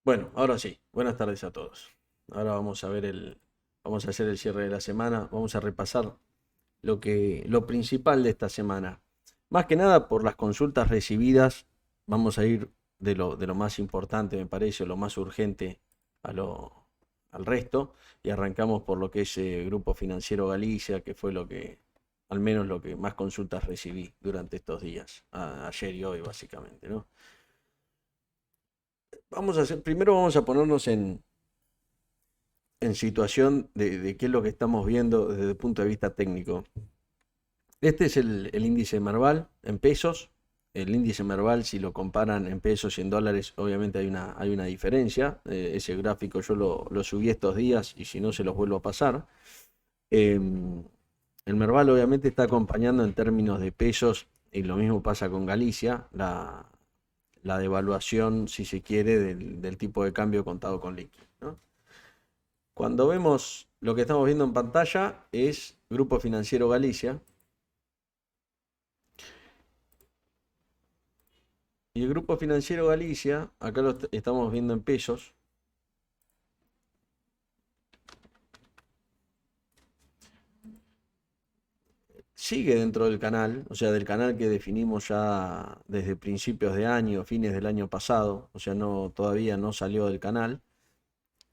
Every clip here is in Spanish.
Bueno, ahora sí, buenas tardes a todos. Ahora vamos a hacer el cierre de la semana, vamos a repasar lo principal de esta semana. Más que nada por las consultas recibidas, vamos a ir de lo más importante, me parece, o lo más urgente a al resto, y arrancamos por lo que es Grupo Financiero Galicia, que fue al menos lo que más consultas recibí durante estos días, ayer y hoy básicamente, ¿no? Primero vamos a ponernos en situación de qué es lo que estamos viendo desde el punto de vista técnico. Este es el índice Merval en pesos. El índice Merval, si lo comparan en pesos y en dólares, obviamente hay una diferencia. Ese gráfico yo lo subí estos días y si no se los vuelvo a pasar. El Merval obviamente está acompañando en términos de pesos y lo mismo pasa con Galicia, la devaluación, si se quiere, del tipo de cambio contado con liqui, ¿no? Cuando vemos lo que estamos viendo en pantalla es Grupo Financiero Galicia. Y el Grupo Financiero Galicia, acá estamos viendo en pesos, sigue dentro del canal, o sea, del canal que definimos ya desde principios de año, fines del año pasado, o sea, todavía no salió del canal.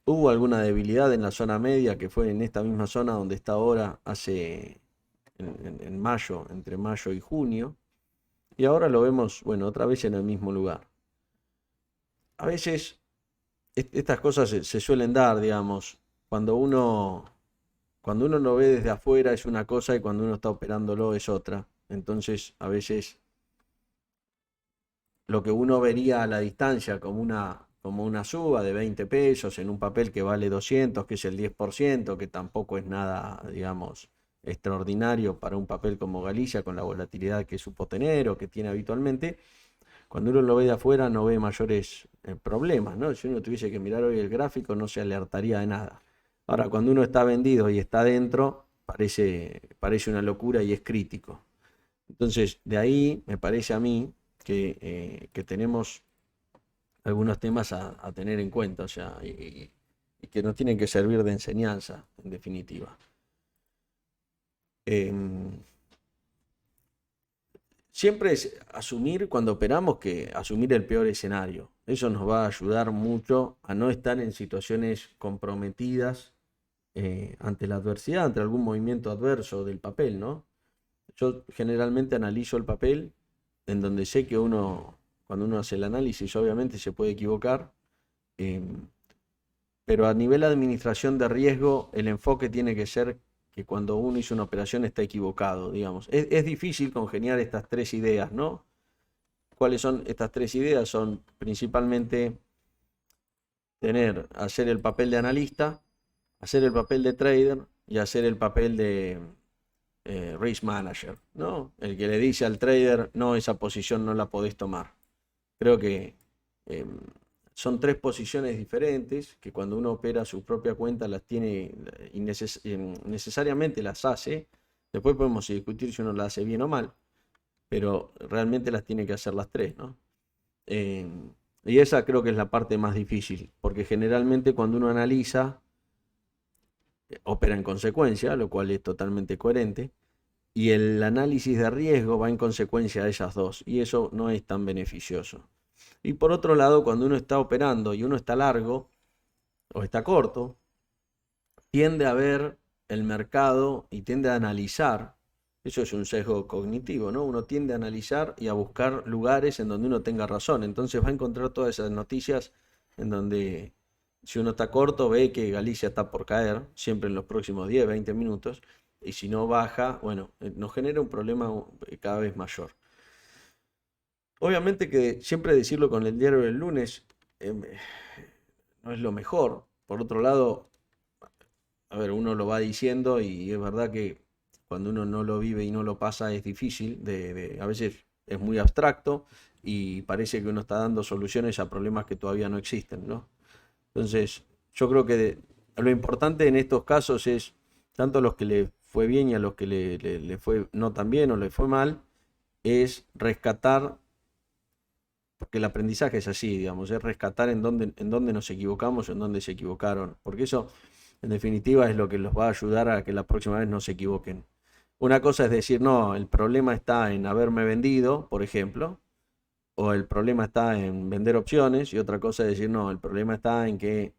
Hubo alguna debilidad en la zona media, que fue en esta misma zona donde está ahora, en mayo, entre mayo y junio, y ahora lo vemos, bueno, otra vez en el mismo lugar. A veces estas cosas se suelen dar, digamos, cuando cuando uno lo ve desde afuera es una cosa y cuando uno está operándolo es otra. Entonces, a veces lo que uno vería a la distancia como una suba de 20 pesos en un papel que vale 200, que es el 10%, que tampoco es nada, digamos, extraordinario para un papel como Galicia con la volatilidad que supo tener o que tiene habitualmente. Cuando uno lo ve de afuera no ve mayores problemas, ¿no? Si uno tuviese que mirar hoy el gráfico no se alertaría de nada. Ahora, cuando uno está vendido y está dentro, parece una locura y es crítico. Entonces, de ahí me parece a mí que tenemos algunos temas a tener en cuenta, o sea, y que nos tienen que servir de enseñanza, en definitiva. Em, Siempre es asumir cuando operamos que asumir el peor escenario. Eso nos va a ayudar mucho a no estar en situaciones comprometidas ante la adversidad, ante algún movimiento adverso del papel, ¿no? Yo generalmente analizo el papel en donde sé que cuando uno hace el análisis, obviamente se puede equivocar, eh, pero a nivel de administración de riesgo, el enfoque tiene que ser que cuando uno hizo una operación está equivocado, digamos. Es difícil congeniar estas tres ideas, ¿no? ¿Cuáles son estas tres ideas? Son principalmente hacer el papel de analista, hacer el papel de trader y hacer el papel de risk manager, ¿no? El que le dice al trader, no, esa posición no la podés tomar. Creo que eh, son tres posiciones diferentes que cuando uno opera su propia cuenta las tiene y necesariamente las hace. Después podemos discutir si uno las hace bien o mal, pero realmente las tiene que hacer las tres, ¿no? Eh, y esa creo que es la parte más difícil, porque generalmente cuando uno analiza, opera en consecuencia, lo cual es totalmente coherente, y el análisis de riesgo va en consecuencia de esas dos, y eso no es tan beneficioso. Y por otro lado, cuando uno está operando y uno está largo o está corto, tiende a ver el mercado y tiende a analizar. Eso es un sesgo cognitivo, ¿no? Uno tiende a analizar y a buscar lugares en donde uno tenga razón. Entonces va a encontrar todas esas noticias en donde si uno está corto ve que Galicia está por caer, siempre en los próximos 10, 20 minutos, y si no baja, bueno, nos genera un problema cada vez mayor. Obviamente que siempre decirlo con el diario del lunes no es lo mejor. Por otro lado, a ver, uno lo va diciendo y es verdad que cuando uno no lo vive y no lo pasa es difícil, a veces es muy abstracto y parece que uno está dando soluciones a problemas que todavía no existen, ¿no? Entonces, yo creo que lo importante en estos casos es, tanto a los que le fue bien y a los que le fue no tan bien o le fue mal, es rescatar porque el aprendizaje es así, digamos, es rescatar en dónde nos equivocamos o en dónde se equivocaron, porque eso en definitiva es lo que los va a ayudar a que la próxima vez no se equivoquen. Una cosa es decir, no, el problema está en haberme vendido, por ejemplo, o el problema está en vender opciones, y otra cosa es decir, no, el problema está en que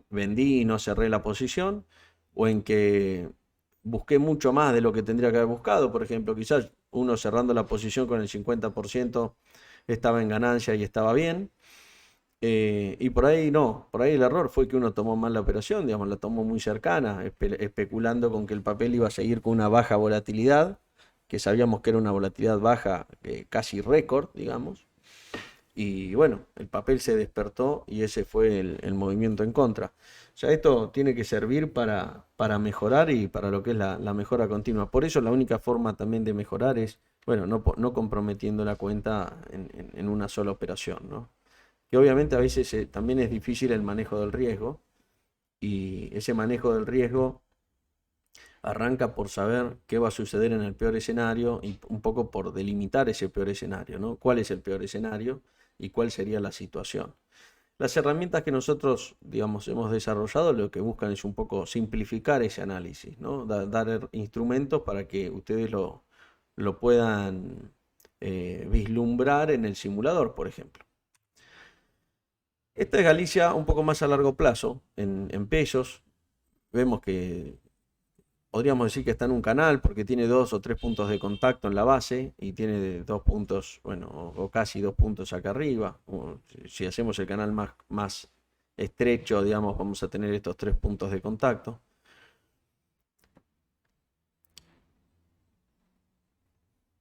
vendí y no cerré la posición, o en que busqué mucho más de lo que tendría que haber buscado, por ejemplo, quizás uno cerrando la posición con el 50% estaba en ganancia y estaba bien, y por ahí no, por ahí el error fue que uno tomó mal la operación, digamos, la tomó muy cercana, especulando con que el papel iba a seguir con una baja volatilidad, que sabíamos que era una volatilidad baja, casi récord, digamos. Y bueno, el papel se despertó y ese fue el movimiento en contra. O sea, esto tiene que servir para mejorar y para lo que es la mejora continua. Por eso la única forma también de mejorar es, bueno, no comprometiendo la cuenta en una sola operación, ¿no? Que obviamente a veces también es difícil el manejo del riesgo, y ese manejo del riesgo arranca por saber qué va a suceder en el peor escenario y un poco por delimitar ese peor escenario, ¿no? ¿Cuál es el peor escenario y cuál sería la situación? Las herramientas que nosotros, digamos, hemos desarrollado lo que buscan es un poco simplificar ese análisis, ¿no? Dar instrumentos para que ustedes lo puedan vislumbrar en el simulador, por ejemplo. Esta es Galicia un poco más a largo plazo, en pesos. Vemos que podríamos decir que está en un canal porque tiene 2 o 3 puntos de contacto en la base y tiene 2 puntos, bueno, o casi 2 puntos acá arriba. Si hacemos el canal más estrecho, digamos, vamos a tener estos 3 puntos de contacto.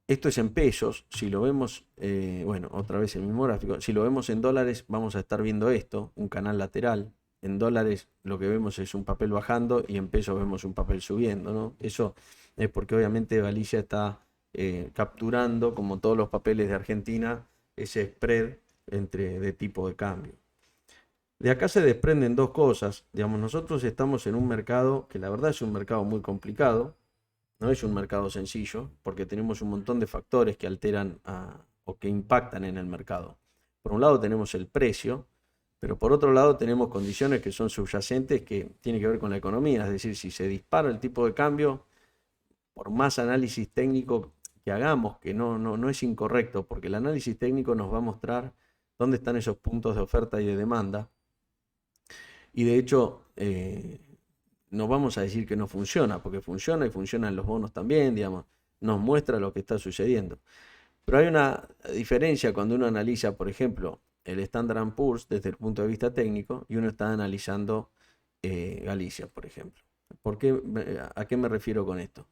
Esto es en pesos. Si lo vemos, bueno, otra vez el mismo gráfico. Si lo vemos en dólares, vamos a estar viendo esto, un canal lateral. En dólares lo que vemos es un papel bajando y en pesos vemos un papel subiendo, ¿no? Eso es porque obviamente Galicia está capturando, como todos los papeles de Argentina, ese spread de tipo de cambio. De acá se desprenden dos cosas. Digamos, nosotros estamos en un mercado que la verdad es un mercado muy complicado. No es un mercado sencillo porque tenemos un montón de factores que alteran o que impactan en el mercado. Por un lado tenemos el precio, pero por otro lado tenemos condiciones que son subyacentes que tienen que ver con la economía. Es decir, si se dispara el tipo de cambio, por más análisis técnico que hagamos, que no es incorrecto, porque el análisis técnico nos va a mostrar dónde están esos puntos de oferta y de demanda. Y de hecho, no vamos a decir que no funciona, porque funciona y funcionan los bonos también, digamos, nos muestra lo que está sucediendo. Pero hay una diferencia cuando uno analiza, por ejemplo, el Standard & Poor's desde el punto de vista técnico y uno está analizando Galicia, por ejemplo. ¿A qué me refiero con esto?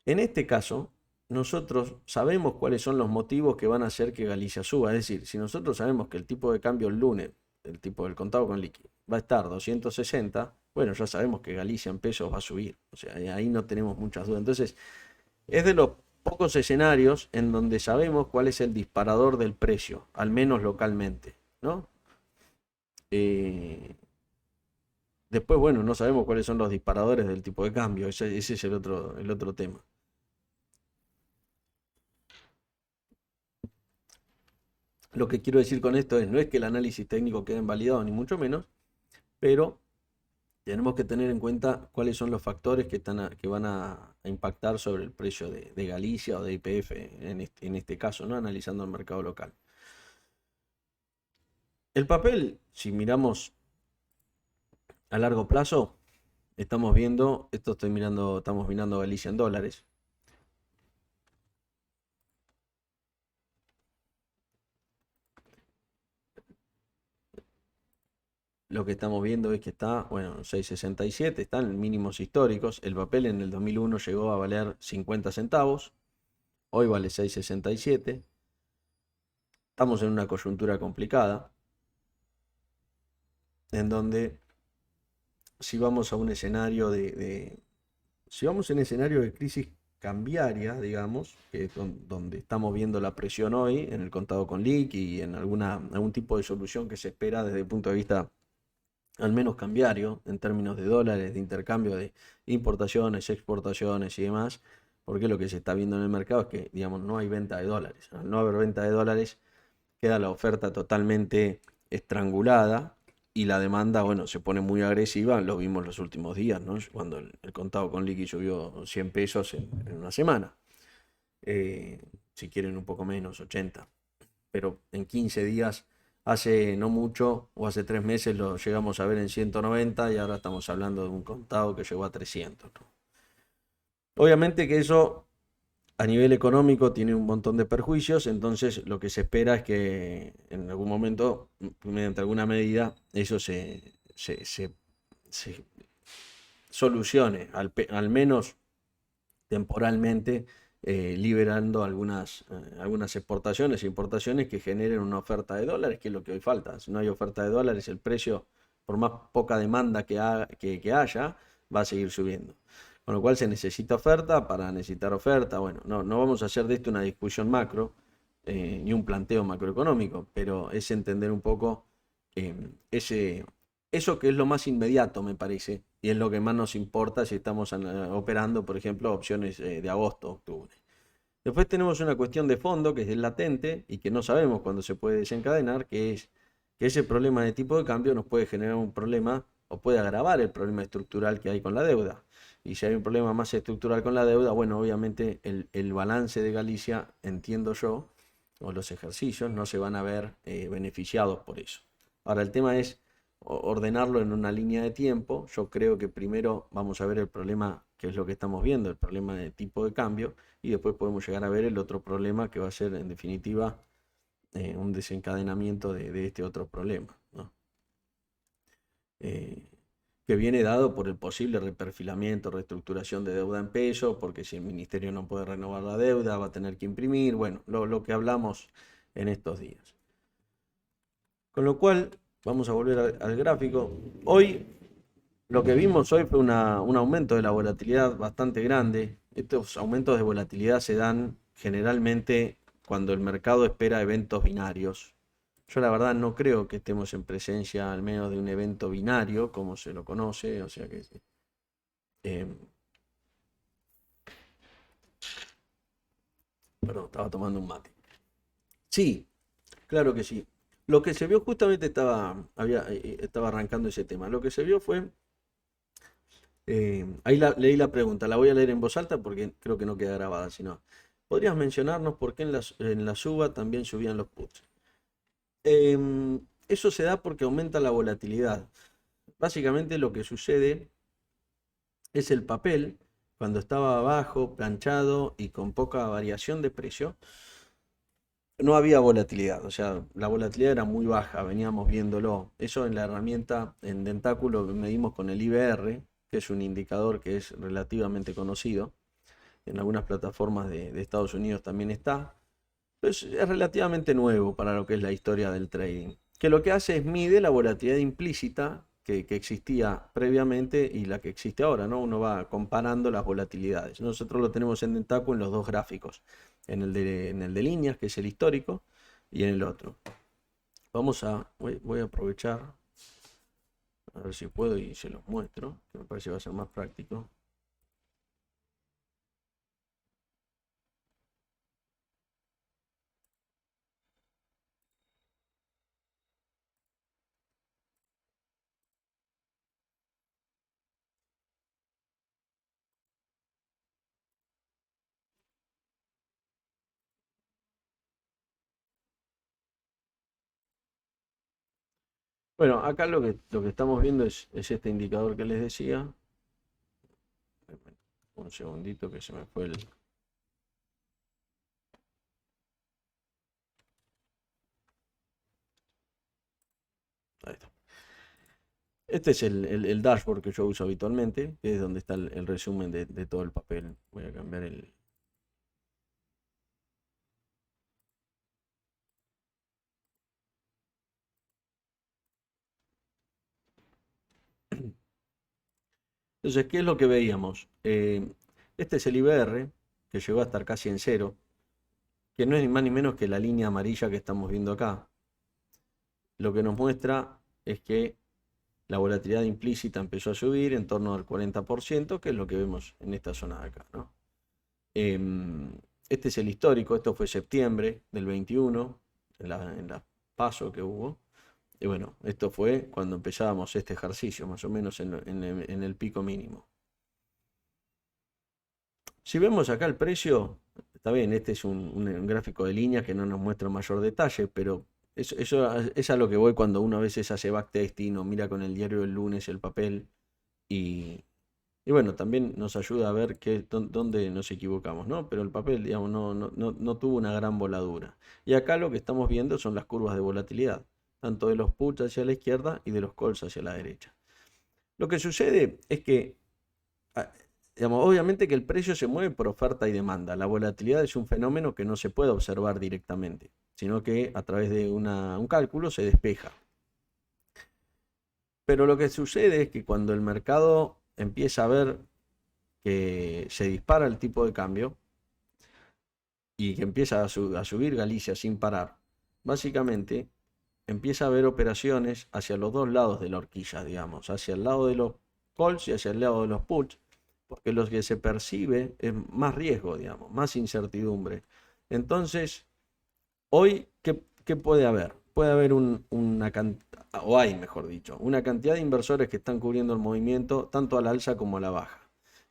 En este caso, nosotros sabemos cuáles son los motivos que van a hacer que Galicia suba. Es decir, si nosotros sabemos que el tipo de cambio el lunes, el tipo del contado con liqui, va a estar 260, bueno, ya sabemos que Galicia en pesos va a subir. O sea, ahí no tenemos muchas dudas. Entonces, es de los pocos escenarios en donde sabemos cuál es el disparador del precio, al menos localmente, ¿no? Después, bueno, no sabemos cuáles son los disparadores del tipo de cambio. Ese es el otro tema. Lo que quiero decir con esto no es que el análisis técnico quede invalidado, ni mucho menos, pero tenemos que tener en cuenta cuáles son los factores que van a impactar sobre el precio de Galicia o de YPF en este caso, ¿no? Analizando el mercado local. El papel, si miramos a largo plazo, estamos mirando Galicia en dólares. Lo que estamos viendo es que está, bueno, 6,67, están en mínimos históricos. El papel en el 2001 llegó a valer 50 centavos, hoy vale 6,67. Estamos en una coyuntura complicada, en donde si vamos a un escenario si vamos a un escenario de crisis cambiaria, digamos, que es donde estamos viendo la presión hoy en el contado con liqui y en algún tipo de solución que se espera desde el punto de vista al menos cambiario, en términos de dólares, de intercambio de importaciones, exportaciones y demás, porque lo que se está viendo en el mercado es que, digamos, no hay venta de dólares. Al no haber venta de dólares, queda la oferta totalmente estrangulada y la demanda, bueno, se pone muy agresiva, lo vimos los últimos días, ¿no? Cuando el contado con liqui subió 100 pesos en una semana. Eh, si quieren un poco menos, 80. Pero en 15 días, hace no mucho, o hace 3 meses, lo llegamos a ver en 190 y ahora estamos hablando de un contado que llegó a 300, ¿no? Obviamente que eso a nivel económico tiene un montón de perjuicios, entonces lo que se espera es que en algún momento, mediante alguna medida, eso se solucione, al menos temporalmente, liberando algunas exportaciones e importaciones que generen una oferta de dólares, que es lo que hoy falta. Si no hay oferta de dólares, el precio, por más poca demanda que haya, va a seguir subiendo. Con lo cual se necesita oferta para necesitar oferta. Bueno, no vamos a hacer de esto una discusión macro, ni un planteo macroeconómico, pero es entender un poco eh, ese, eso que es lo más inmediato, me parece, y es lo que más nos importa si estamos operando, por ejemplo, opciones de agosto, octubre. Después tenemos una cuestión de fondo que es latente y que no sabemos cuándo se puede desencadenar, que es que ese problema de tipo de cambio nos puede generar un problema o puede agravar el problema estructural que hay con la deuda. Y si hay un problema más estructural con la deuda, bueno, obviamente el balance de Galicia, entiendo yo, o los ejercicios, no se van a ver beneficiados por eso. Ahora, el tema es ordenarlo en una línea de tiempo. Yo creo que primero vamos a ver el problema, que es lo que estamos viendo, el problema de tipo de cambio, y después podemos llegar a ver el otro problema que va a ser, en definitiva, un desencadenamiento de este otro problema, ¿no? Eh, que viene dado por el posible reperfilamiento, reestructuración de deuda en peso, porque si el ministerio no puede renovar la deuda, va a tener que imprimir, bueno, lo que hablamos en estos días. Con lo cual, vamos a volver al gráfico. Hoy, lo que vimos hoy fue un aumento de la volatilidad bastante grande. Estos aumentos de volatilidad se dan generalmente cuando el mercado espera eventos binarios. Yo la verdad no creo que estemos en presencia al menos de un evento binario, como se lo conoce, o sea que eh, perdón, estaba tomando un mate. Sí, claro que sí. Lo que se vio justamente estaba arrancando ese tema. Lo que se vio fue, ahí leí la pregunta, la voy a leer en voz alta porque creo que no queda grabada, sino, ¿podrías mencionarnos por qué en la suba también subían los puts? Eso se da porque aumenta la volatilidad. Básicamente lo que sucede es el papel, cuando estaba bajo, planchado y con poca variación de precio, no había volatilidad, o sea, la volatilidad era muy baja, veníamos viéndolo. Eso en la herramienta, en Dentáculo, medimos con el IBR, que es un indicador que es relativamente conocido. En algunas plataformas de Estados Unidos también está. Pues es relativamente nuevo para lo que es la historia del trading. Que lo que hace es mide la volatilidad implícita que existía previamente y la que existe ahora, ¿no? Uno va comparando las volatilidades. Nosotros lo tenemos en Dentaco en los dos gráficos, en el de líneas, que es el histórico, y en el otro. Voy a aprovechar, a ver si puedo y se los muestro, que me parece que va a ser más práctico. Bueno, acá lo que estamos viendo es este indicador que les decía. Un segundito que se me fue el... Ahí está. Este es el dashboard que yo uso habitualmente, que es donde está el resumen de todo el papel. Voy a cambiar el... Entonces, ¿qué es lo que veíamos? Este es el IBR, que llegó a estar casi en cero, que no es ni más ni menos que la línea amarilla que estamos viendo acá. Lo que nos muestra es que la volatilidad implícita empezó a subir en torno al 40%, que es lo que vemos en esta zona de acá, ¿no? Este es el histórico, esto fue septiembre del 21. en la paso que hubo. Y bueno, esto fue cuando empezábamos este ejercicio, más o menos en el pico mínimo. Si vemos acá el precio, está bien, este es un gráfico de líneas que no nos muestra mayor detalle, pero eso es a lo que voy cuando uno a veces hace backtesting o mira con el diario del lunes el papel y, y bueno, también nos ayuda a ver dónde nos equivocamos, ¿no? Pero el papel, digamos, no tuvo una gran voladura. Y acá lo que estamos viendo son las curvas de volatilidad, tanto de los puts hacia la izquierda y de los calls hacia la derecha. Lo que sucede es que ah, digamos, obviamente que el precio se mueve por oferta y demanda. La volatilidad es un fenómeno que no se puede observar directamente, sino que a través de un cálculo se despeja. Pero lo que sucede es que cuando el mercado empieza a ver que se dispara el tipo de cambio y que empieza a subir Galicia sin parar, básicamente empieza a haber operaciones hacia los dos lados de la horquilla, digamos, hacia el lado de los calls y hacia el lado de los puts, porque lo que se percibe es más riesgo, digamos, más incertidumbre. Entonces, hoy, ¿qué puede haber? Puede haber una cantidad, o hay, mejor dicho, una cantidad de inversores que están cubriendo el movimiento tanto a la alza como a la baja.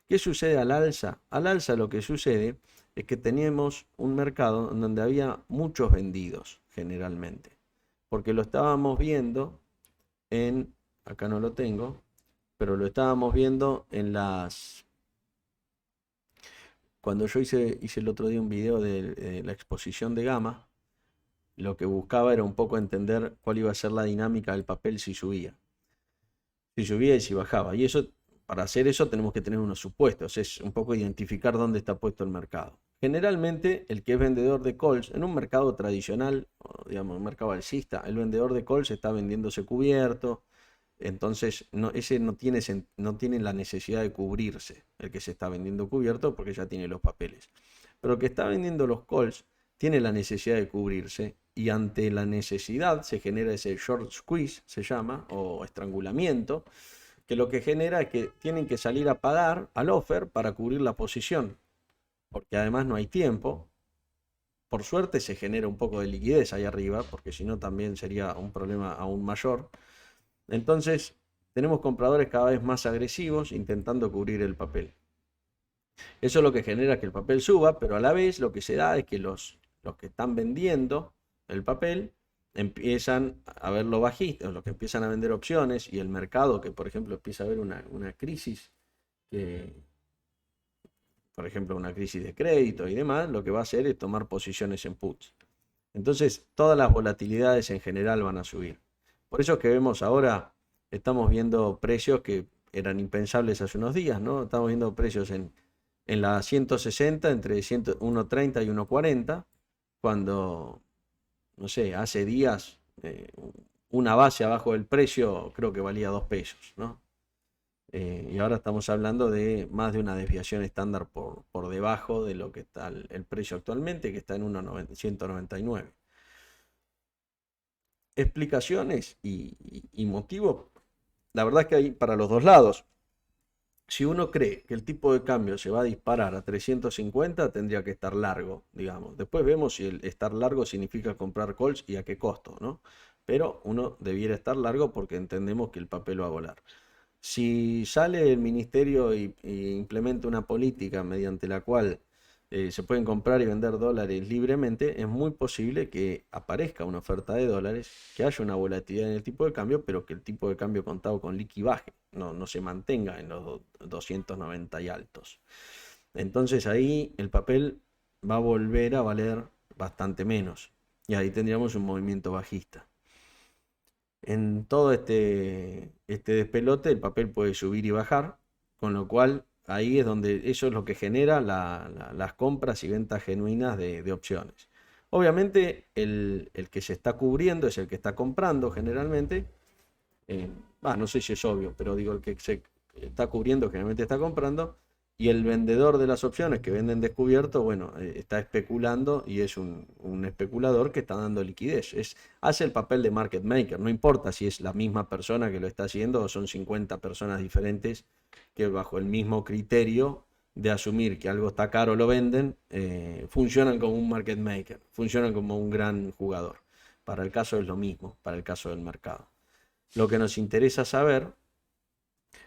¿Qué sucede al alza? Al alza lo que sucede es que teníamos un mercado en donde había muchos vendidos, generalmente, porque lo estábamos viendo acá no lo tengo, pero lo estábamos viendo cuando yo hice el otro día un video de la exposición de gamma, lo que buscaba era un poco entender cuál iba a ser la dinámica del papel si subía. Si subía y si bajaba. Y eso, para hacer eso tenemos que tener unos supuestos, es un poco identificar dónde está puesto el mercado. Generalmente el que es vendedor de calls, en un mercado tradicional, o digamos un mercado alcista, el vendedor de calls está vendiéndose cubierto, entonces ese no tiene la necesidad de cubrirse, el que se está vendiendo cubierto porque ya tiene los papeles. Pero el que está vendiendo los calls tiene la necesidad de cubrirse y ante la necesidad se genera ese short squeeze, se llama, o estrangulamiento, que lo que genera es que tienen que salir a pagar al offer para cubrir la posición, porque además no hay tiempo. Por suerte se genera un poco de liquidez ahí arriba, porque si no también sería un problema aún mayor. Entonces, tenemos compradores cada vez más agresivos intentando cubrir el papel. Eso es lo que genera que el papel suba, pero a la vez lo que se da es que los que están vendiendo el papel empiezan a verlo bajista, los que empiezan a vender opciones y el mercado que, por ejemplo, empieza a haber una crisis, por ejemplo, una crisis de crédito y demás, lo que va a hacer es tomar posiciones en puts. Entonces, todas las volatilidades en general van a subir. Por eso es que vemos ahora, estamos viendo precios que eran impensables hace unos días, ¿no? Estamos viendo precios en la 160 entre 1.30 y 1.40, cuando, no sé, hace días una base abajo del precio creo que valía 2 pesos, ¿no? Y ahora estamos hablando de más de una desviación estándar por debajo de lo que está el precio actualmente, que está en 199. Explicaciones y motivos, la verdad es que hay para los dos lados. Si uno cree que el tipo de cambio se va a disparar a 350, tendría que estar largo, digamos. Después vemos si el estar largo significa comprar calls y a qué costo, ¿no? Pero uno debiera estar largo porque entendemos que el papel va a volar. Si sale el ministerio y implementa una política mediante la cual se pueden comprar y vender dólares libremente, es muy posible que aparezca una oferta de dólares, que haya una volatilidad en el tipo de cambio, pero que el tipo de cambio contado con liqui baje, no se mantenga en los 290 y altos. Entonces ahí el papel va a volver a valer bastante menos y ahí tendríamos un movimiento bajista. En todo este despelote el papel puede subir y bajar, con lo cual ahí es donde eso es lo que genera las compras y ventas genuinas de opciones. Obviamente el que se está cubriendo es el que está comprando generalmente. No sé si es obvio, pero digo, el que se está cubriendo generalmente está comprando. Y el vendedor de las opciones que venden descubierto, bueno, está especulando y es un especulador que está dando liquidez. Hace el papel de market maker, no importa si es la misma persona que lo está haciendo o son 50 personas diferentes que bajo el mismo criterio de asumir que algo está caro lo venden, funcionan como un market maker, funcionan como un gran jugador. para el caso es lo mismo, para el caso del mercado. Lo que nos interesa saber,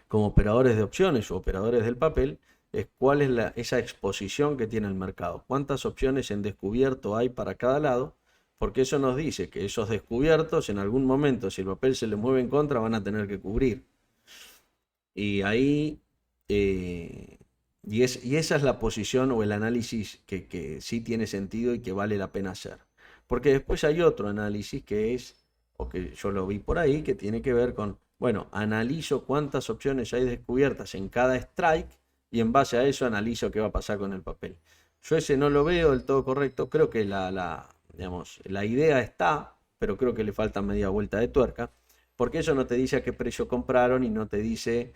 como operadores de opciones o operadores del papel, es cuál es esa exposición que tiene el mercado. Cuántas opciones en descubierto hay para cada lado, porque eso nos dice que esos descubiertos en algún momento, si el papel se les mueve en contra, van a tener que cubrir. Y ahí, y esa es la posición o el análisis que sí tiene sentido y que vale la pena hacer. Porque después hay otro análisis que es, o que yo lo vi por ahí, que tiene que ver con, bueno, analizo cuántas opciones hay descubiertas en cada strike y en base a eso analizo qué va a pasar con el papel. Yo ese no lo veo del todo correcto, creo que digamos, la idea está, pero creo que le falta media vuelta de tuerca, porque eso no te dice a qué precio compraron y no te dice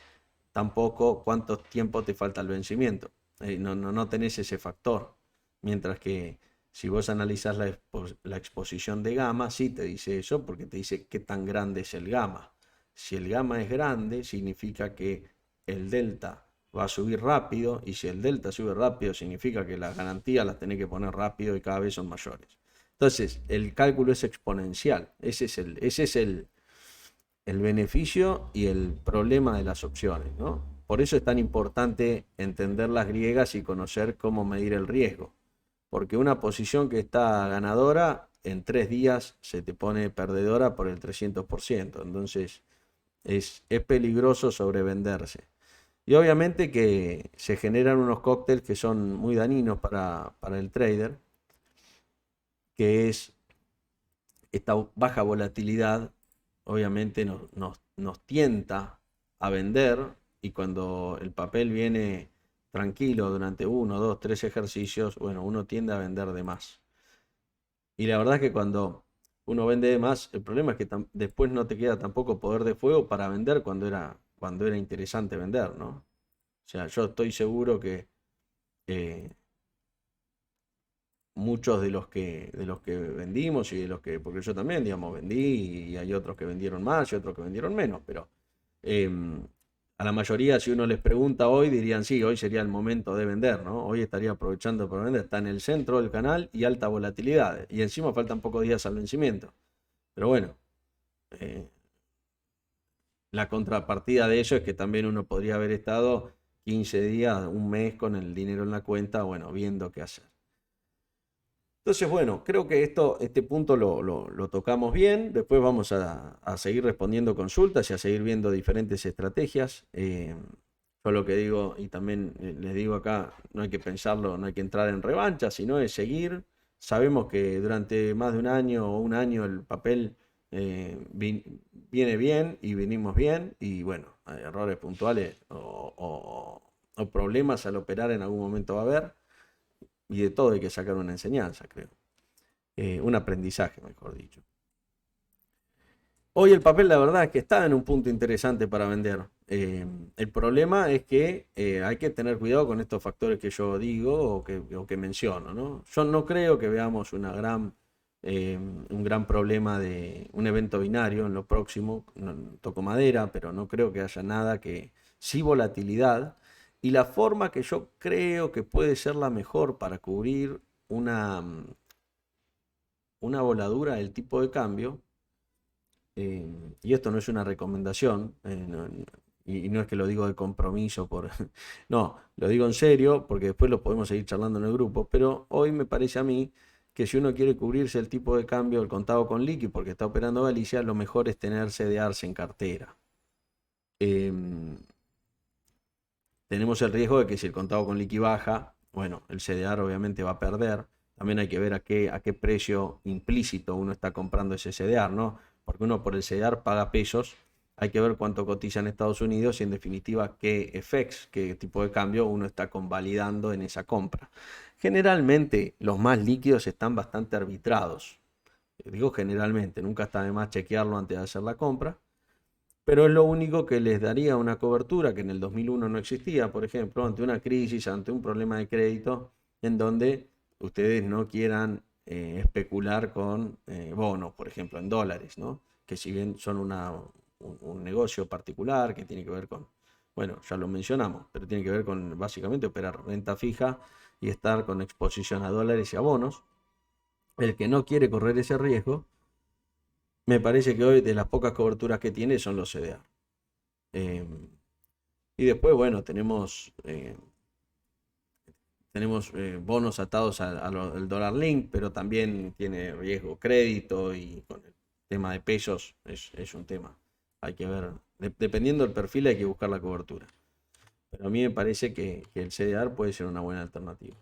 tampoco cuánto tiempo te falta el vencimiento. No tenés ese factor. Mientras que si vos analizás la exposición de gamma, sí te dice eso, porque te dice qué tan grande es el gamma. Si el gamma es grande, significa que el delta va a subir rápido, y si el delta sube rápido, significa que las garantías las tenés que poner rápido y cada vez son mayores. Entonces, el cálculo es exponencial. Ese es el beneficio y el problema de las opciones, ¿no? Por eso es tan importante entender las griegas y conocer cómo medir el riesgo. Porque una posición que está ganadora, en 3 días se te pone perdedora por el 300%. Entonces es peligroso sobrevenderse. Y obviamente que se generan unos cócteles que son muy dañinos para el trader, que es esta baja volatilidad. Obviamente nos tienta a vender, y cuando el papel viene tranquilo durante 1, 2, 3 ejercicios, bueno, uno tiende a vender de más. Y la verdad es que cuando uno vende de más, el problema es que después no te queda tampoco poder de fuego para vender cuando era interesante vender, ¿no? O sea, yo estoy seguro que eh, muchos de los que vendimos y de los que, porque yo también, digamos, vendí, y hay otros que vendieron más y otros que vendieron menos, pero a la mayoría, si uno les pregunta hoy, dirían sí, hoy sería el momento de vender, ¿no? Hoy estaría aprovechando para vender, está en el centro del canal y alta volatilidad, y encima faltan pocos días al vencimiento. Pero bueno, eh, la contrapartida de eso es que también uno podría haber estado 15 días, un mes con el dinero en la cuenta, bueno, viendo qué hacer. Entonces, bueno, creo que este punto lo tocamos bien. Después vamos a seguir respondiendo consultas y a seguir viendo diferentes estrategias. Yo lo que digo, y también les digo acá, no hay que pensarlo, no hay que entrar en revancha, sino es seguir. Sabemos que durante más de un año el papel viene bien y venimos bien, y bueno, hay errores puntuales o problemas al operar en algún momento va a haber. Y de todo hay que sacar una enseñanza, creo. Un aprendizaje, mejor dicho. Hoy el papel, la verdad, es que está en un punto interesante para vender. El problema es que hay que tener cuidado con estos factores que yo digo o que menciono, ¿no? Yo no creo que veamos un gran problema de un evento binario en lo próximo. No, toco madera, pero no creo que haya nada que... Sí, volatilidad. Y la forma que yo creo que puede ser la mejor para cubrir una voladura del tipo de cambio, y esto no es una recomendación, y no es que lo digo de compromiso no, lo digo en serio, porque después lo podemos seguir charlando en el grupo, pero hoy me parece a mí que si uno quiere cubrirse el tipo de cambio del contado con liqui porque está operando Galicia, lo mejor es tener CDRs en cartera. Tenemos el riesgo de que si el contado con liqui baja, bueno, el CDR obviamente va a perder. También hay que ver a qué precio implícito uno está comprando ese CDR, ¿no? Porque uno por el CDR paga pesos, hay que ver cuánto cotiza en Estados Unidos y en definitiva qué FX, qué tipo de cambio uno está convalidando en esa compra. Generalmente los más líquidos están bastante arbitrados. Digo generalmente, nunca está de más chequearlo antes de hacer la compra, pero es lo único que les daría una cobertura que en el 2001 no existía, por ejemplo, ante una crisis, ante un problema de crédito, en donde ustedes no quieran especular con bonos, por ejemplo, en dólares, ¿no? Que si bien son un negocio particular que tiene que ver con, bueno, ya lo mencionamos, pero tiene que ver con básicamente operar renta fija y estar con exposición a dólares y a bonos. El que no quiere correr ese riesgo Me parece que hoy de las pocas coberturas que tiene son los CDR. Eh, y después, bueno, tenemos bonos atados al dólar link, pero también tiene riesgo crédito y con el tema de pesos es un tema. Hay que ver, dependiendo del perfil hay que buscar la cobertura. Pero a mí me parece que el CDR puede ser una buena alternativa.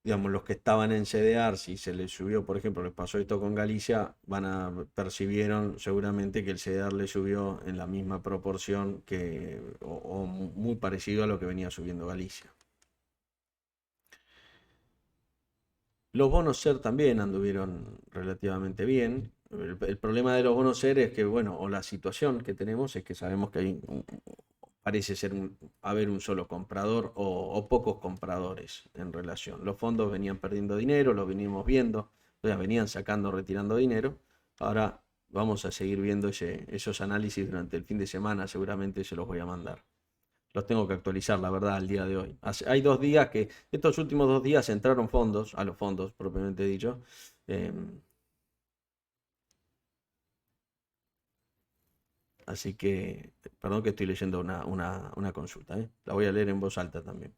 Digamos, los que estaban en CDR, si se les subió, por ejemplo, les pasó esto con Galicia, percibieron seguramente que el CDR le subió en la misma proporción o muy parecido a lo que venía subiendo Galicia. Los bonos SER también anduvieron relativamente bien. El problema de los bonos SER es que, bueno, o la situación que tenemos es que sabemos que parece haber un solo comprador o pocos compradores en relación. Los fondos venían perdiendo dinero, lo venimos viendo, o sea, venían sacando, retirando dinero. Ahora vamos a seguir viendo esos análisis durante el fin de semana, seguramente se los voy a mandar. Los tengo que actualizar, la verdad, al día de hoy. Hay 2 días estos últimos 2 días entraron fondos, a los fondos propiamente dicho. Así que, perdón que estoy leyendo una consulta, ¿eh? La voy a leer en voz alta también.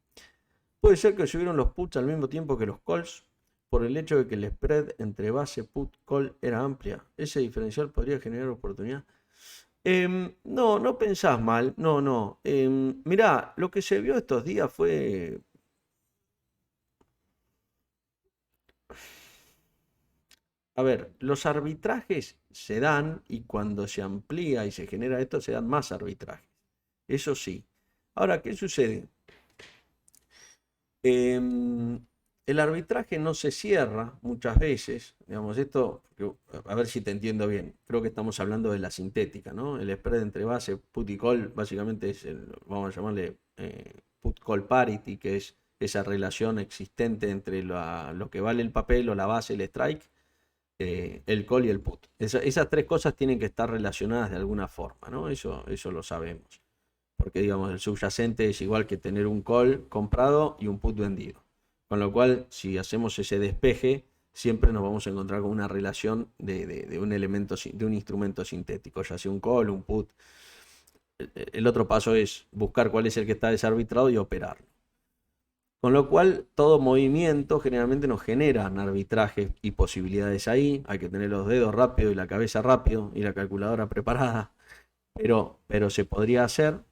Puede ser que subieron los puts al mismo tiempo que los calls por el hecho de que el spread entre base, put, call era amplia. Ese diferencial podría generar oportunidad. No, no pensás mal. No, no. Mirá, lo que se vio estos días fue. A ver, los arbitrajes se dan y cuando se amplía y se genera esto, se dan más arbitrajes. Eso sí. Ahora, ¿qué sucede? Em, el arbitraje no se cierra muchas veces, digamos, esto, a ver si te entiendo bien, creo que estamos hablando de la sintética, ¿no? El spread entre base, put y call, básicamente es vamos a llamarle put-call parity, que es esa relación existente entre lo que vale el papel o la base, el strike, el call y el put. Esas tres cosas tienen que estar relacionadas de alguna forma, ¿no? Eso lo sabemos. Porque digamos, el subyacente es igual que tener un call comprado y un put vendido. Con lo cual, si hacemos ese despeje, siempre nos vamos a encontrar con una relación de un elemento, de un instrumento sintético, ya sea un call, un put. El otro paso es buscar cuál es el que está desarbitrado y operarlo. Con lo cual, todo movimiento generalmente nos generan arbitrajes y posibilidades ahí. Hay que tener los dedos rápido y la cabeza rápido y la calculadora preparada. Pero se podría hacer.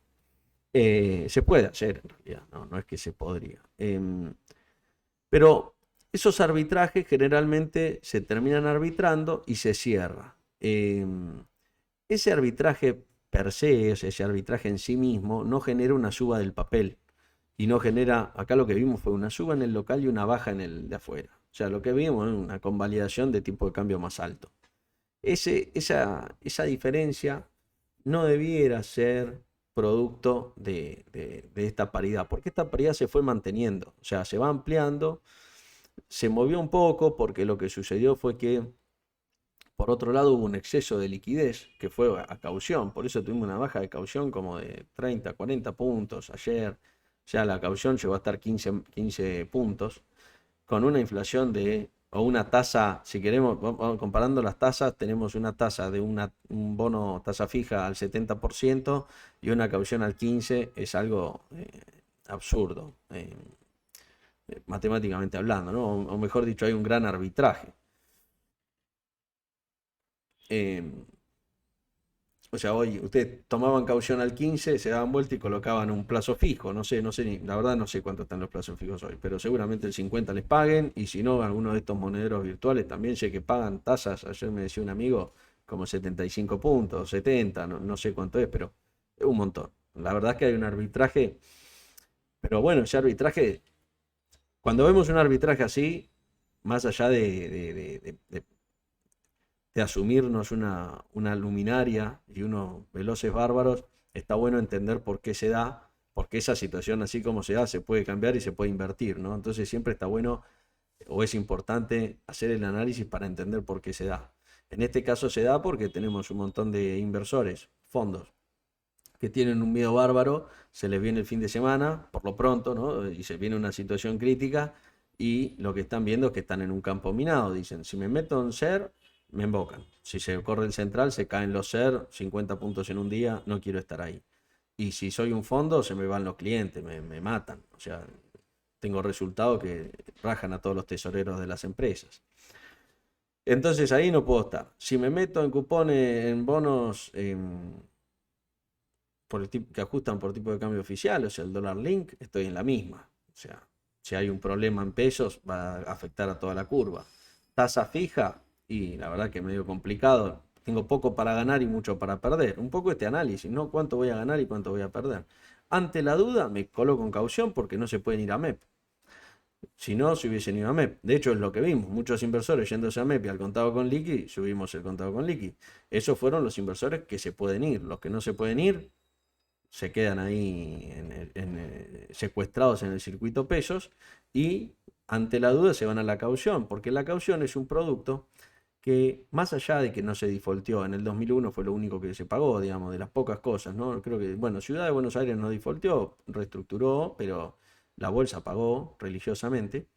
Se puede hacer en realidad, no es que se podría. Pero esos arbitrajes generalmente se terminan arbitrando y se cierra. Ese arbitraje per se, ese arbitraje en sí mismo, no genera una suba del papel. Y no genera, acá lo que vimos fue una suba en el local y una baja en el de afuera. O sea, lo que vimos es una convalidación de tipo de cambio más alto. Esa diferencia no debiera ser producto de esta paridad, porque esta paridad se fue manteniendo, o sea, se va ampliando, se movió un poco porque lo que sucedió fue que, por otro lado, hubo un exceso de liquidez que fue a caución, por eso tuvimos una baja de caución como de 30, 40 puntos ayer, o sea, la caución llegó a estar 15 puntos, con una inflación o una tasa, si queremos, comparando las tasas, tenemos una tasa de un bono tasa fija al 70% y una caución al 15%, es algo absurdo, matemáticamente hablando, ¿no? O mejor dicho, hay un gran arbitraje. Eh, o sea, hoy ustedes tomaban caución al 15, se daban vuelta y colocaban un plazo fijo. No sé, la verdad no sé cuánto están los plazos fijos hoy, pero seguramente el 50 les paguen y si no, algunos de estos monederos virtuales también sé que pagan tasas. Ayer me decía un amigo como 75 puntos, 70, no sé cuánto es, pero es un montón. La verdad es que hay un arbitraje, pero bueno, ese arbitraje, cuando vemos un arbitraje así, más allá de asumirnos una luminaria y unos veloces bárbaros, está bueno entender por qué se da, porque esa situación así como se da se puede cambiar y se puede invertir, ¿no? Entonces siempre está bueno o es importante hacer el análisis para entender por qué se da. En este caso se da porque tenemos un montón de inversores, fondos, que tienen un miedo bárbaro, se les viene el fin de semana, por lo pronto, ¿no? Y se viene una situación crítica y lo que están viendo es que están en un campo minado. Dicen, si me meto en SER, me embocan. Si se corre el central, se caen los SER, 50 puntos en un día, no quiero estar ahí. Y si soy un fondo, se me van los clientes, me matan. O sea, tengo resultados que rajan a todos los tesoreros de las empresas. Entonces ahí no puedo estar. Si me meto en cupones, en bonos por el tipo, que ajustan por tipo de cambio oficial, o sea, el dólar link, estoy en la misma. O sea, si hay un problema en pesos, va a afectar a toda la curva. Tasa fija, y la verdad que es medio complicado. Tengo poco para ganar y mucho para perder. Un poco este análisis, ¿no? ¿Cuánto voy a ganar y cuánto voy a perder? Ante la duda, me coloco en caución porque no se pueden ir a MEP. Si no, se hubiesen ido a MEP. De hecho, es lo que vimos. Muchos inversores yéndose a MEP y al contado con liqui, subimos el contado con liqui. Esos fueron los inversores que se pueden ir. Los que no se pueden ir, se quedan ahí secuestrados en el circuito pesos y ante la duda se van a la caución, porque la caución es un producto que más allá de que no se defaulteó, en el 2001 fue lo único que se pagó, digamos, de las pocas cosas, ¿no? Creo que, bueno, Ciudad de Buenos Aires no defaulteó, reestructuró, pero la bolsa pagó religiosamente.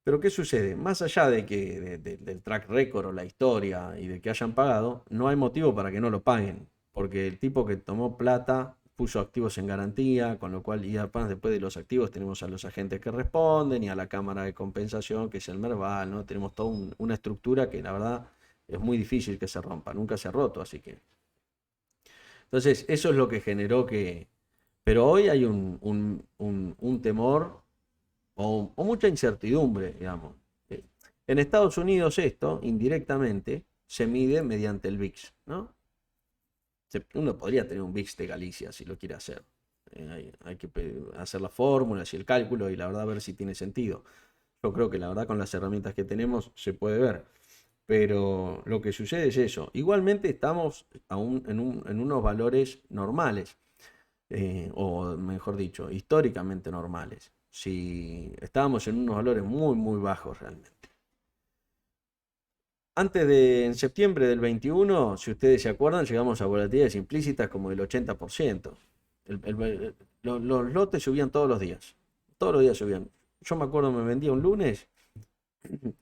Pero ¿qué sucede? Más allá de que del track record o la historia y de que hayan pagado, no hay motivo para que no lo paguen, porque el tipo que tomó plata puso activos en garantía, con lo cual, y además después de los activos tenemos a los agentes que responden y a la cámara de compensación, que es el Merval, ¿no? Tenemos toda una estructura que la verdad es muy difícil que se rompa, nunca se ha roto, así que. Entonces, eso es lo que generó que. Pero hoy hay un temor o mucha incertidumbre, digamos. Eh, En Estados Unidos esto, indirectamente, se mide mediante el VIX, ¿no? Uno podría tener un VIX de Galicia si lo quiere hacer. Hay que hacer las fórmulas y el cálculo y la verdad ver si tiene sentido. Yo creo que la verdad con las herramientas que tenemos se puede ver. Pero lo que sucede es eso. Igualmente estamos aún en unos valores normales, o mejor dicho, históricamente normales. Si estábamos en unos valores muy, muy bajos realmente. Antes en septiembre del 21, si ustedes se acuerdan, llegamos a volatilidades implícitas como del 80%. Los lotes subían todos los días. Todos los días subían. Yo me acuerdo, me vendía un lunes,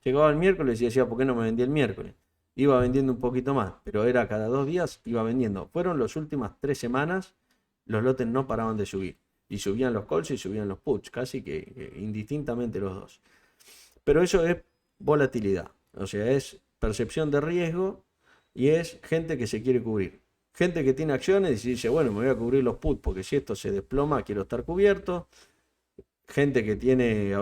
llegaba el miércoles y decía, ¿por qué no me vendí el miércoles? Iba vendiendo un poquito más, pero era cada 2 días, iba vendiendo. Fueron las últimas 3 semanas, los lotes no paraban de subir. Y subían los calls y subían los puts, casi que indistintamente los dos. Pero eso es volatilidad, o sea, es percepción de riesgo y es gente que se quiere cubrir. Gente que tiene acciones y dice, bueno, me voy a cubrir los puts porque si esto se desploma quiero estar cubierto. Gente que tiene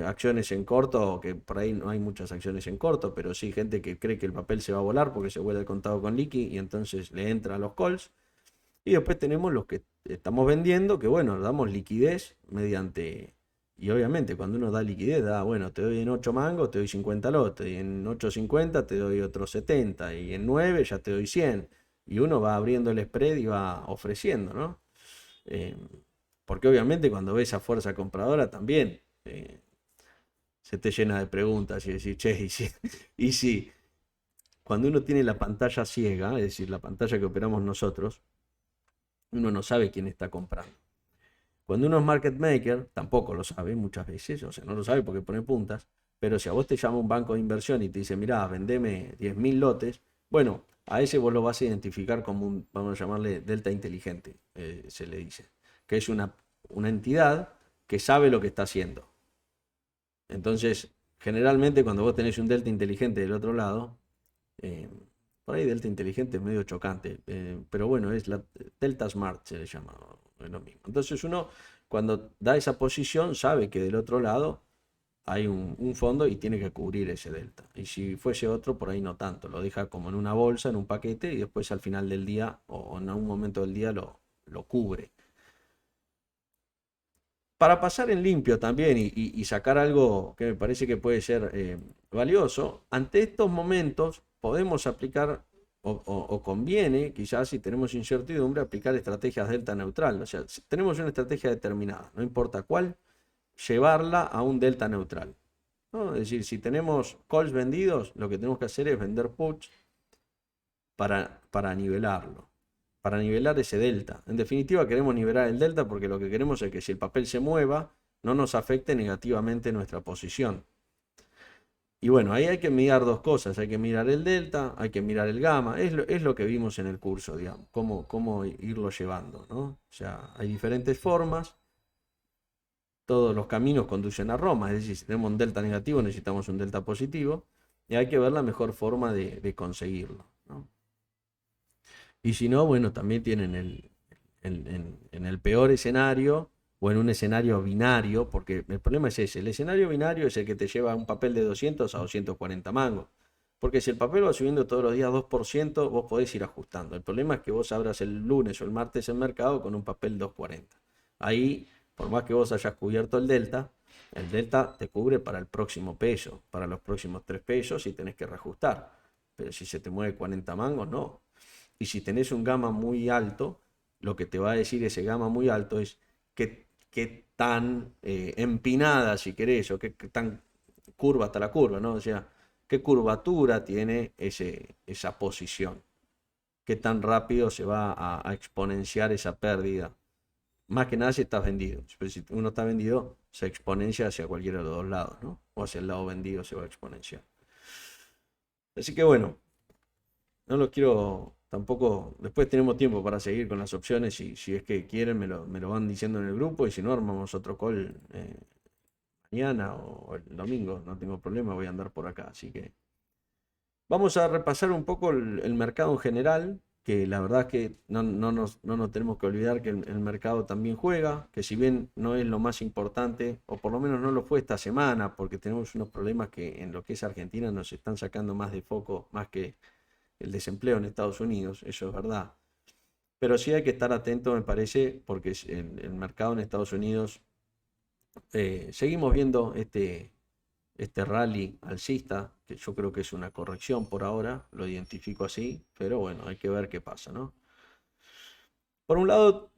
acciones en corto, que por ahí no hay muchas acciones en corto, pero sí gente que cree que el papel se va a volar porque se vuelve el contado con liqui y entonces le entran los calls. Y después tenemos los que estamos vendiendo, que bueno, damos liquidez mediante. Y obviamente cuando uno da liquidez, da, bueno, te doy en 8 mangos, te doy 50 lotes, y en 8.50 te doy otros 70, y en 9 ya te doy 100. Y uno va abriendo el spread y va ofreciendo, ¿no? Eh, Porque obviamente cuando ves a fuerza compradora también se te llena de preguntas y decís, che, y si cuando uno tiene la pantalla ciega, es decir, la pantalla que operamos nosotros, uno no sabe quién está comprando. Cuando uno es market maker, tampoco lo sabe muchas veces, o sea, no lo sabe porque pone puntas, pero si a vos te llama un banco de inversión y te dice, mirá, vendeme 10.000 lotes, bueno, a ese vos lo vas a identificar como un, vamos a llamarle delta inteligente, se le dice, que es una entidad que sabe lo que está haciendo. Entonces, generalmente cuando vos tenés un delta inteligente del otro lado, eh, por ahí delta inteligente es medio chocante, pero bueno, es la delta smart se le llama, es lo mismo. Entonces uno cuando da esa posición sabe que del otro lado hay un fondo y tiene que cubrir ese delta. Y si fuese otro, por ahí no tanto, lo deja como en una bolsa, en un paquete y después al final del día o en algún momento del día lo cubre. Para pasar en limpio también y sacar algo que me parece que puede ser valioso, ante estos momentos podemos aplicar o conviene, quizás si tenemos incertidumbre, aplicar estrategias delta neutral. O sea, si tenemos una estrategia determinada, no importa cuál, llevarla a un delta neutral, ¿no? Es decir, si tenemos calls vendidos, lo que tenemos que hacer es vender puts para nivelarlo, para nivelar ese delta. En definitiva, queremos nivelar el delta porque lo que queremos es que si el papel se mueva, no nos afecte negativamente nuestra posición. Y bueno, ahí hay que mirar dos cosas, hay que mirar el delta, hay que mirar el gamma, es lo que vimos en el curso, digamos, cómo irlo llevando, ¿no? O sea, hay diferentes formas, todos los caminos conducen a Roma, es decir, si tenemos un delta negativo necesitamos un delta positivo, y hay que ver la mejor forma de conseguirlo, ¿no? Y si no, bueno, también tienen en el peor escenario o en un escenario binario, porque el problema es ese, el escenario binario es el que te lleva un papel de 200 a 240 mangos. Porque si el papel va subiendo todos los días 2%, vos podés ir ajustando. El problema es que vos abras el lunes o el martes el mercado con un papel 240. Ahí, por más que vos hayas cubierto el delta te cubre para el próximo peso, para los próximos 3 pesos y tenés que reajustar. Pero si se te mueve 40 mangos, no. Y si tenés un gamma muy alto, lo que te va a decir ese gamma muy alto es qué tan empinada, si querés, o qué tan curva está la curva, ¿no? O sea, qué curvatura tiene esa posición, qué tan rápido se va a exponenciar esa pérdida. Más que nada si estás vendido. Pero si uno está vendido, se exponencia hacia cualquiera de los dos lados, ¿no? O hacia el lado vendido se va a exponenciar. Así que bueno, no lo quiero tampoco. Después tenemos tiempo para seguir con las opciones. Y si es que quieren, me lo van diciendo en el grupo. Y si no, armamos otro call mañana o el domingo. No tengo problema, voy a andar por acá. Así que vamos a repasar un poco el mercado en general. Que la verdad es que no nos tenemos que olvidar que el mercado también juega. Que si bien no es lo más importante, o por lo menos no lo fue esta semana, porque tenemos unos problemas que en lo que es Argentina nos están sacando más de foco, más que el desempleo en Estados Unidos, eso es verdad. Pero sí hay que estar atento, me parece, porque el mercado en Estados Unidos, seguimos viendo este rally alcista, que yo creo que es una corrección por ahora, lo identifico así, pero bueno, hay que ver qué pasa, ¿no? Por un lado,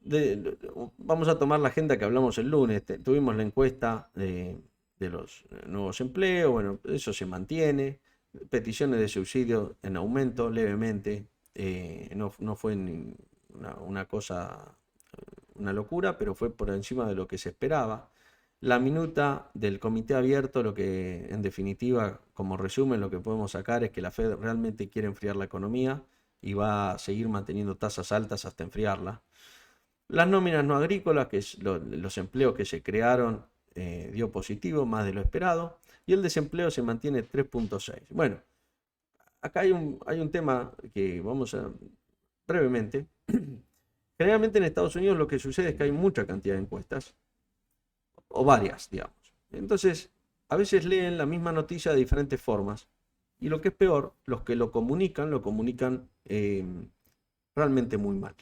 vamos a tomar la agenda que hablamos el lunes, tuvimos la encuesta de los nuevos empleos, bueno, eso se mantiene, peticiones de subsidio en aumento levemente, no fue una cosa, una locura, pero fue por encima de lo que se esperaba. La minuta del comité abierto, lo que en definitiva, como resumen, lo que podemos sacar es que la Fed realmente quiere enfriar la economía y va a seguir manteniendo tasas altas hasta enfriarla. Las nóminas no agrícolas, que es los empleos que se crearon, dio positivo, más de lo esperado, y el desempleo se mantiene 3.6. Bueno, acá hay un tema que vamos a brevemente. Generalmente en Estados Unidos lo que sucede es que hay mucha cantidad de encuestas, o varias, digamos. Entonces, a veces leen la misma noticia de diferentes formas, y lo que es peor, los que lo comunican realmente muy mal.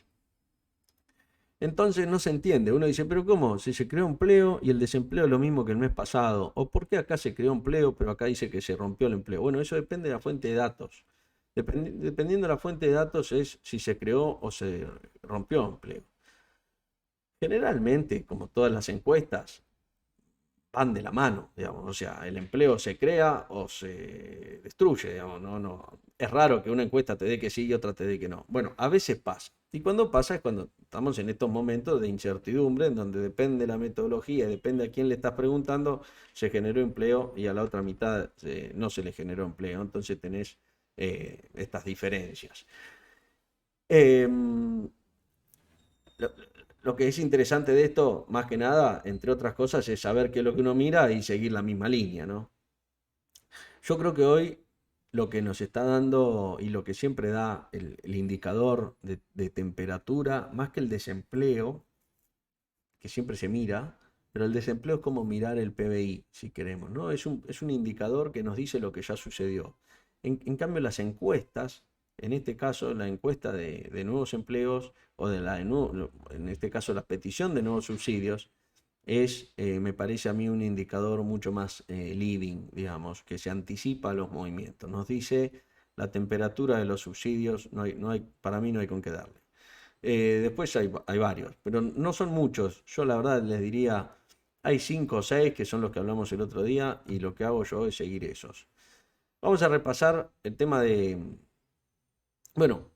Entonces no se entiende. Uno dice, pero ¿cómo? Si se creó empleo y el desempleo es lo mismo que el mes pasado. ¿O por qué acá se creó empleo, pero acá dice que se rompió el empleo? Bueno, eso depende de la fuente de datos. Dependiendo de la fuente de datos es si se creó o se rompió empleo. Generalmente, como todas las encuestas, van de la mano, digamos. O sea, el empleo se crea o se destruye, digamos. No. Es raro que una encuesta te dé que sí y otra te dé que no. Bueno, a veces pasa. Y cuando pasa es cuando estamos en estos momentos de incertidumbre, en donde depende la metodología, depende a quién le estás preguntando, se generó empleo y a la otra mitad no se le generó empleo. Entonces tenés estas diferencias. Em, lo, lo que es interesante de esto, más que nada, entre otras cosas, es saber qué es lo que uno mira y seguir la misma línea, ¿no? Yo creo que hoy lo que nos está dando y lo que siempre da el indicador de temperatura, más que el desempleo, que siempre se mira, pero el desempleo es como mirar el PBI, si queremos, ¿no? Es un indicador que nos dice lo que ya sucedió. En cambio, las encuestas, en este caso, la encuesta de nuevos empleos o en este caso, la petición de nuevos subsidios, me parece a mí, un indicador mucho más leading, digamos, que se anticipa a los movimientos. Nos dice la temperatura de los subsidios, para mí no hay con qué darle. Después hay varios, pero no son muchos. Yo la verdad les diría, hay 5 o 6 que son los que hablamos el otro día y lo que hago yo es seguir esos. Vamos a repasar el tema bueno,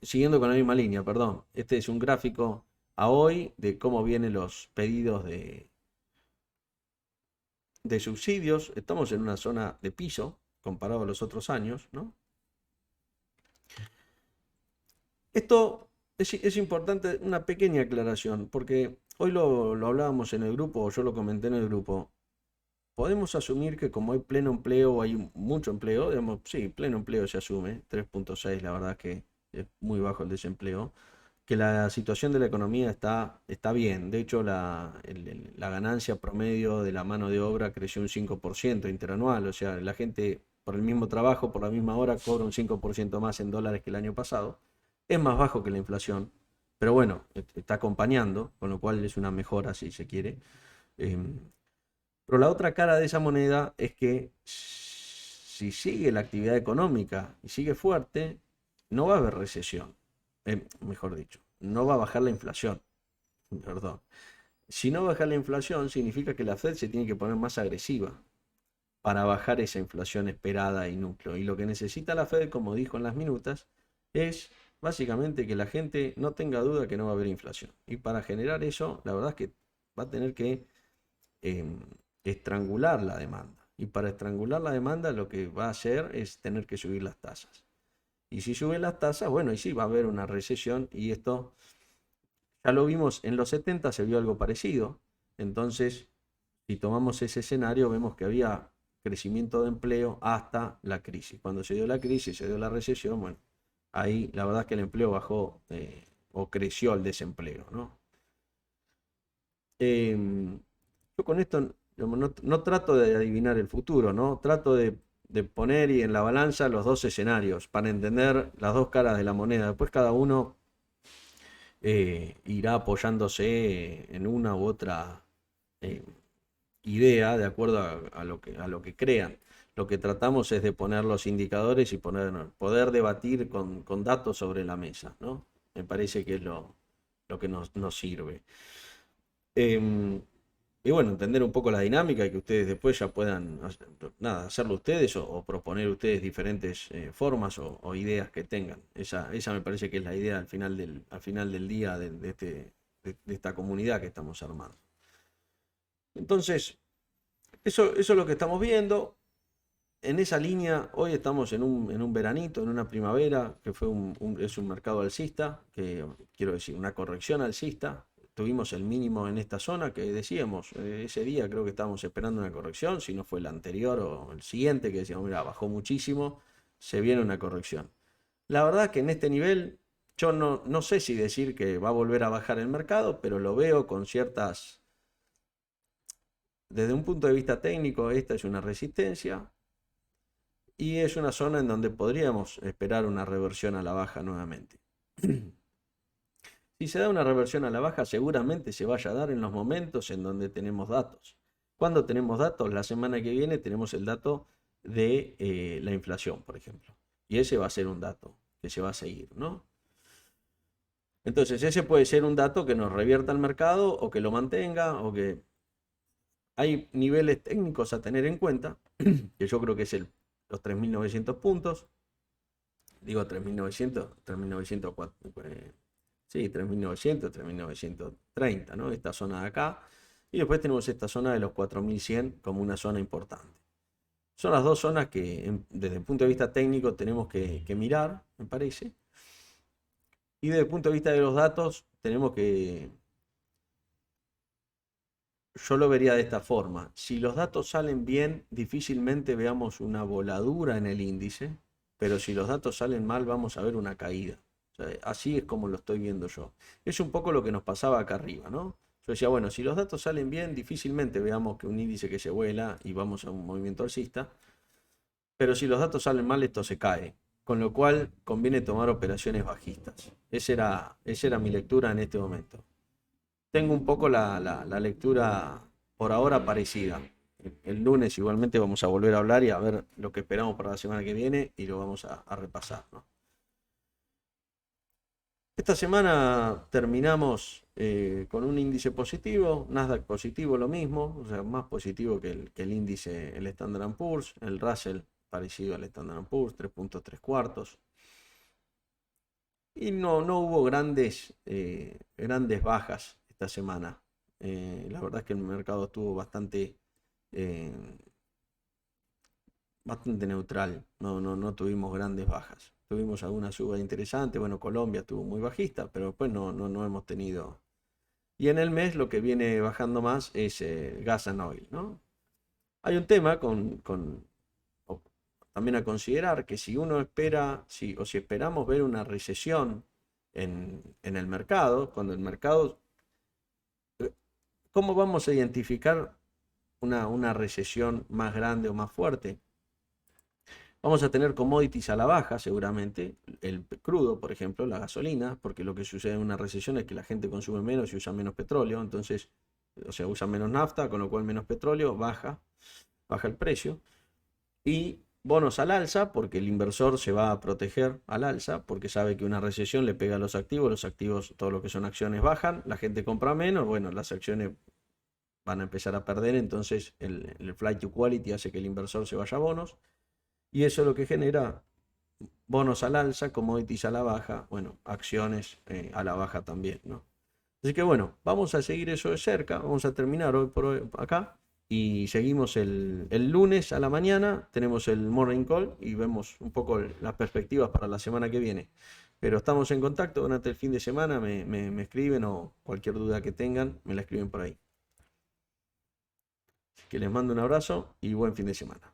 siguiendo con la misma línea, perdón. Este es un gráfico a hoy de cómo vienen los pedidos de subsidios, estamos en una zona de piso comparado a los otros años, ¿no? Esto es importante, una pequeña aclaración, porque hoy lo hablábamos en el grupo, o yo lo comenté en el grupo. Podemos asumir que como hay pleno empleo, o hay mucho empleo, digamos, sí, pleno empleo se asume, 3,6, la verdad que es muy bajo el desempleo, que la situación de la economía está bien. De hecho, la ganancia promedio de la mano de obra creció un 5% interanual, o sea, la gente por el mismo trabajo, por la misma hora, cobra un 5% más en dólares que el año pasado. Es más bajo que la inflación, pero bueno, está acompañando, con lo cual es una mejora si se quiere. Em, pero la otra cara de esa moneda es que si sigue la actividad económica y sigue fuerte, no va a haber recesión. Mejor dicho, no va a bajar la inflación. Perdón. Si no baja la inflación, significa que la Fed se tiene que poner más agresiva para bajar esa inflación esperada y núcleo. Y lo que necesita la Fed, como dijo en las minutas, es básicamente que la gente no tenga duda que no va a haber inflación. Y para generar eso, la verdad es que va a tener que eh, estrangular la demanda. Y para estrangular la demanda lo que va a hacer es tener que subir las tasas. Y si sube las tasas, bueno, y sí va a haber una recesión y esto ya lo vimos en los 70, se vio algo parecido. Entonces, si tomamos ese escenario, vemos que había crecimiento de empleo hasta la crisis. Cuando se dio la crisis, se dio la recesión, bueno, ahí la verdad es que el empleo bajó o creció el desempleo, ¿no? Yo con esto no trato de adivinar el futuro, ¿no? Trato de poner y en la balanza los dos escenarios para entender las dos caras de la moneda. Después cada uno irá apoyándose en una u otra eh, idea de acuerdo a lo que crean. Lo que tratamos es de poner los indicadores y poder debatir con datos sobre la mesa, ¿no? Me parece que es lo que nos sirve. Em, y bueno, entender un poco la dinámica y que ustedes después ya puedan nada, hacerlo ustedes o proponer ustedes diferentes formas o ideas que tengan. Esa me parece que es la idea al final del día de esta comunidad que estamos armando. Entonces, eso es lo que estamos viendo. En esa línea, hoy estamos en un veranito, en una primavera, que es un mercado alcista, que quiero decir, una corrección alcista. Tuvimos el mínimo en esta zona que decíamos, ese día creo que estábamos esperando una corrección, si no fue el anterior o el siguiente, que decíamos, mira, bajó muchísimo, se viene una corrección. La verdad que en este nivel, yo no sé si decir que va a volver a bajar el mercado, pero lo veo con ciertas, desde un punto de vista técnico, esta es una resistencia y es una zona en donde podríamos esperar una reversión a la baja nuevamente. Si se da una reversión a la baja, seguramente se vaya a dar en los momentos en donde tenemos datos. Cuando tenemos datos, la semana que viene tenemos el dato de la inflación, por ejemplo. Y ese va a ser un dato que se va a seguir, ¿no? Entonces, ese puede ser un dato que nos revierta el mercado o que lo mantenga o que hay niveles técnicos a tener en cuenta, que yo creo que es los 3.900 puntos. Digo 3.900, 3.904, sí, 3.900, 3.930, ¿no? Esta zona de acá. Y después tenemos esta zona de los 4.100 como una zona importante. Son las dos zonas que desde el punto de vista técnico tenemos que mirar, me parece. Y desde el punto de vista de los datos, tenemos que, yo lo vería de esta forma. Si los datos salen bien, difícilmente veamos una voladura en el índice, pero si los datos salen mal, vamos a ver una caída. O sea, así es como lo estoy viendo yo. Es un poco lo que nos pasaba acá arriba, ¿no? Yo decía, bueno, si los datos salen bien, difícilmente veamos que un índice que se vuela y vamos a un movimiento alcista, pero si los datos salen mal, esto se cae. Con lo cual conviene tomar operaciones bajistas. Esa era mi lectura en este momento. Tengo un poco la lectura por ahora parecida. El lunes igualmente vamos a volver a hablar y a ver lo que esperamos para la semana que viene y lo vamos a repasar, ¿no? Esta semana terminamos con un índice positivo, Nasdaq positivo lo mismo, o sea, más positivo que el índice, el Standard Poor's, el Russell parecido al Standard Poor's, 3,3 cuartos. Y no hubo grandes bajas esta semana. La verdad es que el mercado estuvo bastante eh, bastante neutral, no tuvimos grandes bajas. Tuvimos alguna suba interesante, bueno, Colombia estuvo muy bajista, pero después no hemos tenido. Y en el mes lo que viene bajando más es gas and oil, ¿no? Hay un tema también a considerar que si uno espera, o si esperamos ver una recesión en el mercado, cuando el mercado, ¿cómo vamos a identificar una recesión más grande o más fuerte? Vamos a tener commodities a la baja, seguramente, el crudo, por ejemplo, la gasolina, porque lo que sucede en una recesión es que la gente consume menos y usa menos petróleo, entonces, o sea, usa menos nafta, con lo cual menos petróleo, baja el precio. Y bonos al alza, porque el inversor se va a proteger al alza, porque sabe que una recesión le pega a los activos, todo lo que son acciones bajan, la gente compra menos, bueno, las acciones van a empezar a perder, entonces el flight to quality hace que el inversor se vaya a bonos, y eso es lo que genera bonos al alza, commodities a la baja, bueno, acciones a la baja también, ¿no? Así que bueno, vamos a seguir eso de cerca, vamos a terminar hoy por hoy acá y seguimos el lunes a la mañana, tenemos el morning call y vemos un poco las perspectivas para la semana que viene. Pero estamos en contacto durante el fin de semana, me escriben o cualquier duda que tengan, me la escriben por ahí. Así que les mando un abrazo y buen fin de semana.